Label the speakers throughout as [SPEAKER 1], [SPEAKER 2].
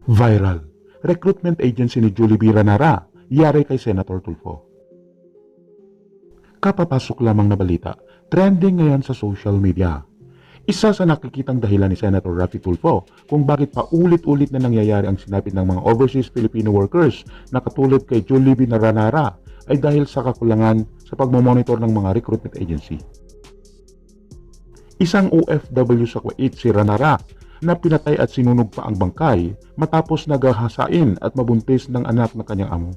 [SPEAKER 1] Viral. Recruitment agency ni Julie B. Ranara, yari kay Senator Tulfo. Kapapasok lamang na balita, trending ngayon sa social media. Isa sa nakikitang dahilan ni Senator Raffy Tulfo kung bakit paulit-ulit na nangyayari ang sinapit ng mga overseas Filipino workers na katulad kay Julie B. Ranara ay dahil sa kakulangan sa pagmamonitor ng mga recruitment agency. Isang OFW sa Kuwait si Ranara na pinatay at sinunog pa ang bangkay matapos nagahasain at mabuntis ng anak ng kanyang amo.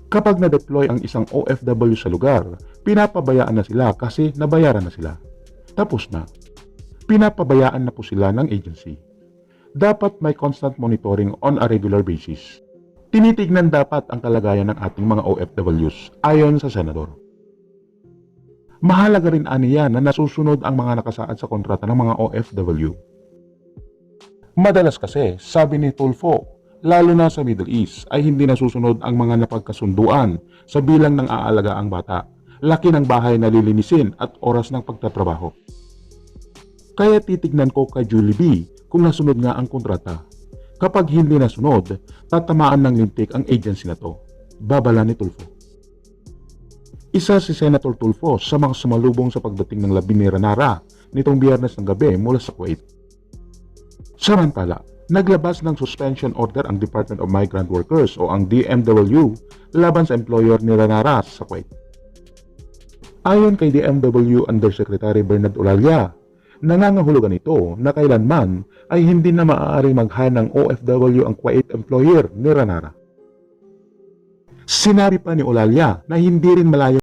[SPEAKER 1] Kapag na-deploy ang isang OFW sa lugar, pinapabayaan na sila kasi nabayaran na sila. Tapos na. Pinapabayaan na po sila ng agency. Dapat may constant monitoring on a regular basis. Tinitignan dapat ang kalagayan ng ating mga OFWs ayon sa senador. Mahalaga rin aniya na nasusunod ang mga nakasaad sa kontrata ng mga OFW. Madalas kasi, sabi ni Tulfo, lalo na sa Middle East, ay hindi nasusunod ang mga napagkasunduan sa bilang ng aalaga ang bata, laki ng bahay na lilinisin at oras ng pagtatrabaho. Kaya titignan ko kay Julie B kung nasunod nga ang kontrata. Kapag hindi nasunod, tatamaan ng lintik ang agency na to, babala ni Tulfo. Isa si Senator Tulfo sa mga sumalubong sa pagdating ng labi ni Ranara nitong Biyernes ng gabi mula sa Kuwait. Samantala, naglabas ng suspension order ang Department of Migrant Workers o ang DMW laban sa employer ni Ranara sa Kuwait. Ayon kay DMW Undersecretary Bernard Olalia, nangangahulugan ito na kailanman ay hindi na maaari mag-hire ng OFW ang Kuwait employer ni Ranara. Sinabi pa ni Olalia na hindi rin malayo